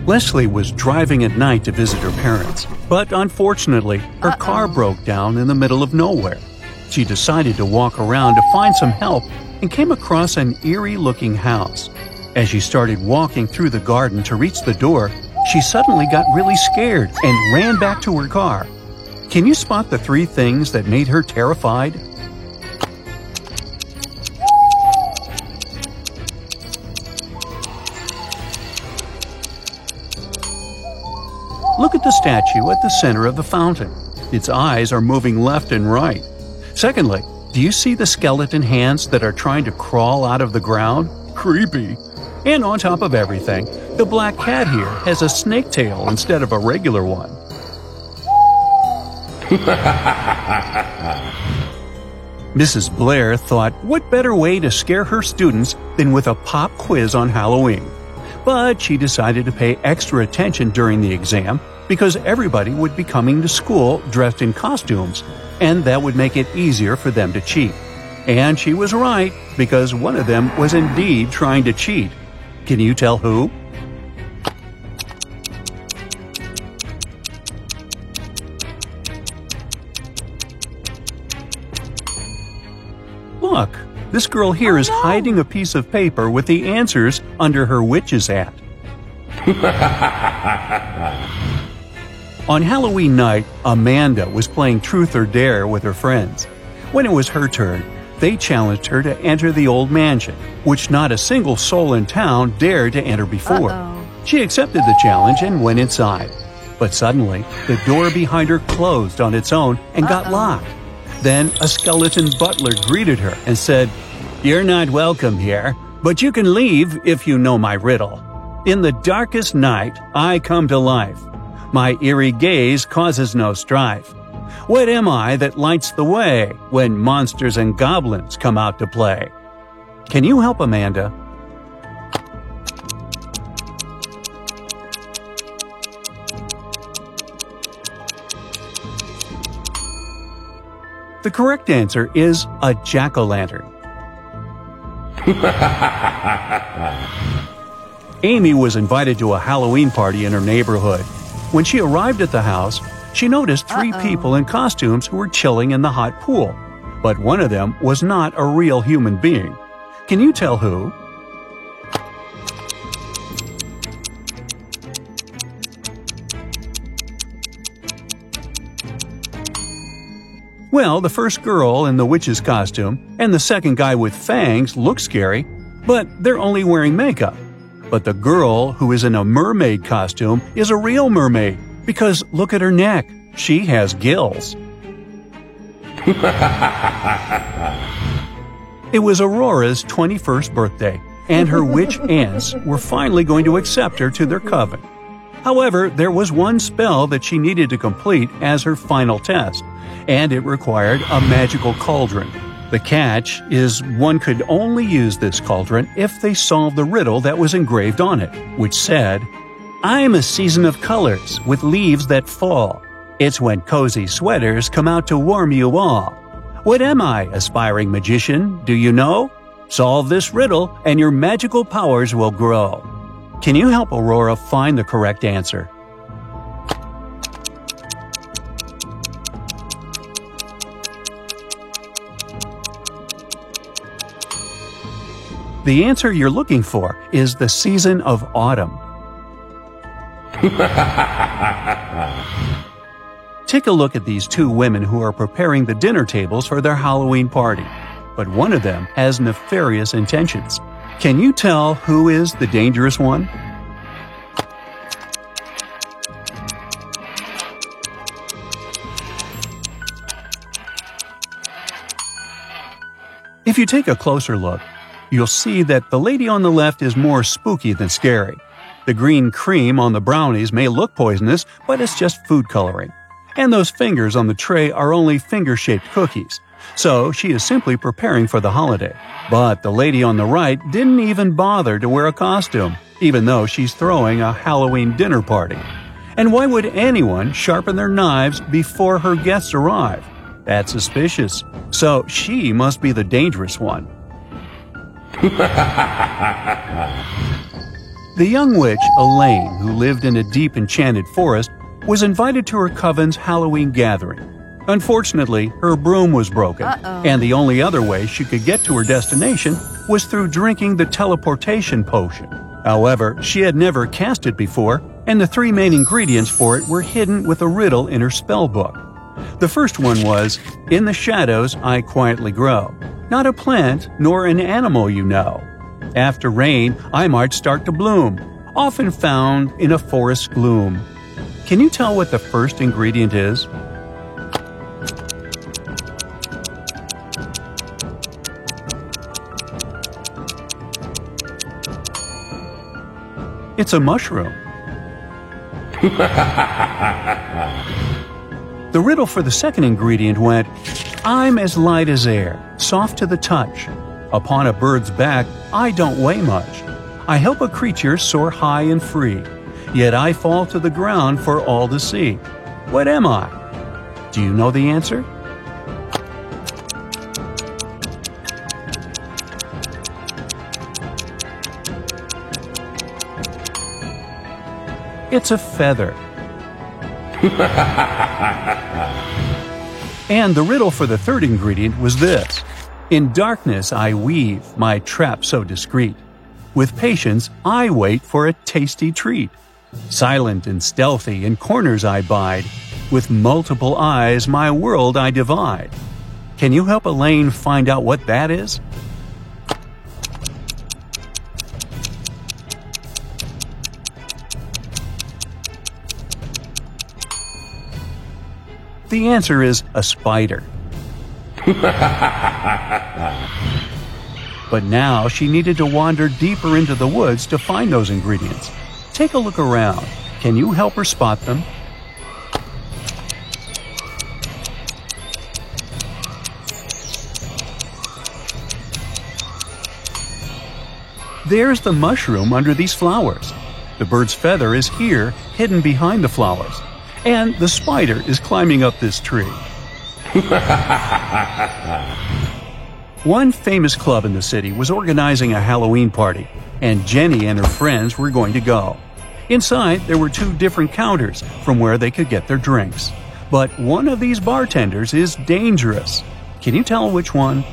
Leslie was driving at night to visit her parents, but unfortunately, her car broke down in the middle of nowhere. She decided to walk around to find some help and came across an eerie-looking house. As she started walking through the garden to reach the door, she suddenly got really scared and ran back to her car. Can you spot the 3 things that made her terrified? Look at the statue at the center of the fountain. Its eyes are moving left and right. Secondly, do you see the skeleton hands that are trying to crawl out of the ground? Creepy. And on top of everything, the black cat here has a snake tail instead of a regular one. Mrs. Blair thought, what better way to scare her students than with a pop quiz on Halloween? But she decided to pay extra attention during the exam because everybody would be coming to school dressed in costumes, and that would make it easier for them to cheat. And she was right, because one of them was indeed trying to cheat. Can you tell who? Look, this girl here is hiding a piece of paper with the answers under her witch's hat. On Halloween night, Amanda was playing Truth or Dare with her friends. When it was her turn, they challenged her to enter the old mansion, which not a single soul in town dared to enter before. She accepted the challenge and went inside. But suddenly, the door behind her closed on its own and got locked. Then a skeleton butler greeted her and said, "You're not welcome here, but you can leave if you know my riddle. In the darkest night, I come to life. My eerie gaze causes no strife. What am I that lights the way when monsters and goblins come out to play?" Can you help Amanda? The correct answer is a jack-o'-lantern. Amy was invited to a Halloween party in her neighborhood. When she arrived at the house, she noticed 3 people in costumes who were chilling in the hot pool. But one of them was not a real human being. Can you tell who? Well, the first girl in the witch's costume and the second guy with fangs look scary, but they're only wearing makeup. But the girl who is in a mermaid costume is a real mermaid, because look at her neck. She has gills. It was Aurora's 21st birthday, and her witch aunts were finally going to accept her to their coven. However, there was one spell that she needed to complete as her final test, and it required a magical cauldron. The catch is one could only use this cauldron if they solved the riddle that was engraved on it, which said, "I'm a season of colors with leaves that fall. It's when cozy sweaters come out to warm you all. What am I, aspiring magician, do you know? Solve this riddle and your magical powers will grow." Can you help Aurora find the correct answer? The answer you're looking for is the season of autumn. Take a look at these 2 women who are preparing the dinner tables for their Halloween party, but one of them has nefarious intentions. Can you tell who is the dangerous one? If you take a closer look, you'll see that the lady on the left is more spooky than scary. The green cream on the brownies may look poisonous, but it's just food coloring. And those fingers on the tray are only finger-shaped cookies. So she is simply preparing for the holiday. But the lady on the right didn't even bother to wear a costume, even though she's throwing a Halloween dinner party. And why would anyone sharpen their knives before her guests arrive? That's suspicious. So she must be the dangerous one. The young witch, Elaine, who lived in a deep enchanted forest, was invited to her coven's Halloween gathering. Unfortunately, her broom was broken, and the only other way she could get to her destination was through drinking the teleportation potion. However, she had never cast it before, and the three main ingredients for it were hidden with a riddle in her spell book. The first one was, "In the shadows I quietly grow, not a plant nor an animal you know. After rain I might start to bloom, often found in a forest gloom." Can you tell what the first ingredient is? It's a mushroom. The riddle for the second ingredient went, "I'm as light as air, soft to the touch. Upon a bird's back, I don't weigh much. I help a creature soar high and free, yet I fall to the ground for all to see. What am I?" Do you know the answer? It's a feather. And the riddle for the third ingredient was this: "In darkness I weave my trap so discreet. With patience I wait for a tasty treat. Silent and stealthy in corners I bide. With multiple eyes my world I divide." Can you help Elaine find out what that is? The answer is a spider. But now she needed to wander deeper into the woods to find those ingredients. Take a look around. Can you help her spot them? There's the mushroom under these flowers. The bird's feather is here, hidden behind the flowers. And the spider is climbing up this tree. One famous club in the city was organizing a Halloween party, and Jenny and her friends were going to go. Inside, there were two different counters from where they could get their drinks. But one of these bartenders is dangerous. Can you tell which one?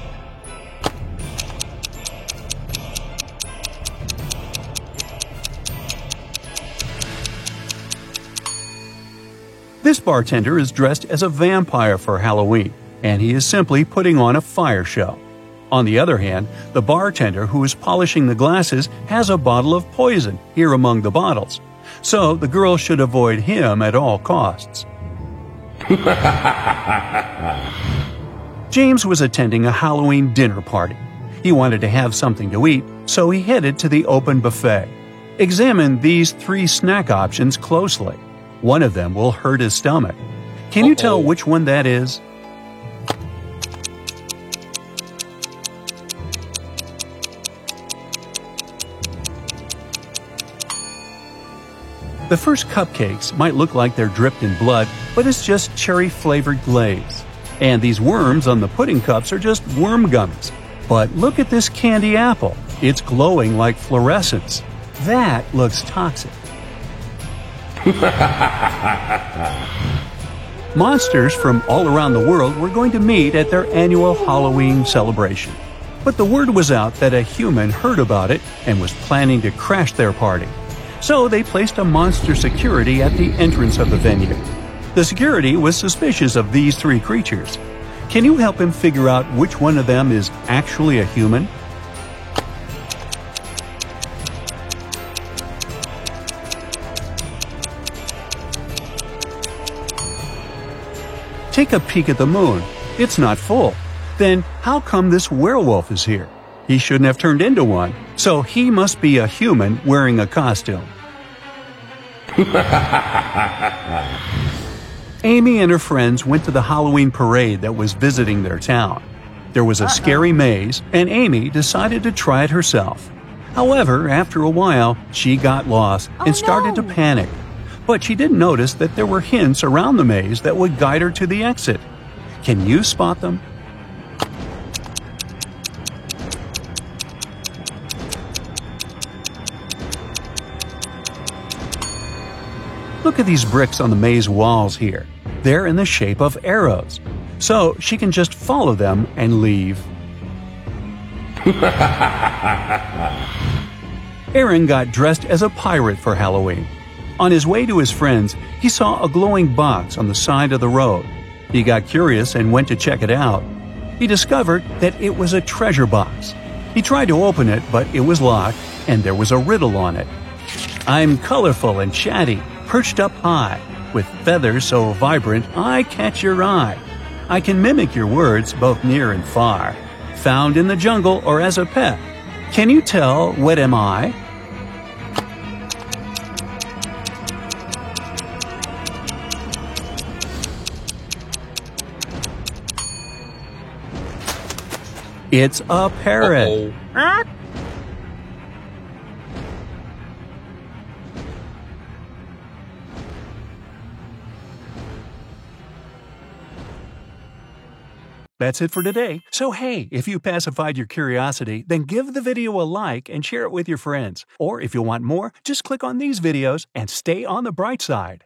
This bartender is dressed as a vampire for Halloween, and he is simply putting on a fire show. On the other hand, the bartender who is polishing the glasses has a bottle of poison here among the bottles, so the girl should avoid him at all costs. James was attending a Halloween dinner party. He wanted to have something to eat, so he headed to the open buffet. Examine these three snack options closely. One of them will hurt his stomach. Can you tell which one that is? The first cupcakes might look like they're dripped in blood, but it's just cherry-flavored glaze. And these worms on the pudding cups are just worm gummies. But look at this candy apple. It's glowing like fluorescence. That looks toxic. Monsters from all around the world were going to meet at their annual Halloween celebration. But the word was out that a human heard about it and was planning to crash their party. So they placed a monster security at the entrance of the venue. The security was suspicious of these three creatures. Can you help him figure out which one of them is actually a human? Take a peek at the moon. It's not full. Then how come this werewolf is here? He shouldn't have turned into one, so he must be a human wearing a costume. Amy and her friends went to the Halloween parade that was visiting their town. There was a scary maze, and Amy decided to try it herself. However, after a while, she got lost and started to panic. But she didn't notice that there were hints around the maze that would guide her to the exit. Can you spot them? Look at these bricks on the maze walls here. They're in the shape of arrows, so she can just follow them and leave. Aaron got dressed as a pirate for Halloween. On his way to his friends, he saw a glowing box on the side of the road. He got curious and went to check it out. He discovered that it was a treasure box. He tried to open it, but it was locked, and there was a riddle on it. I'm colorful and chatty, perched up high, with feathers so vibrant I catch your eye. I can mimic your words both near and far, found in the jungle or as a pet. Can you tell what am I? It's a parrot. That's it for today. So hey, if you pacified your curiosity, then give the video a like and share it with your friends. Or if you want more, just click on these videos and stay on the bright side.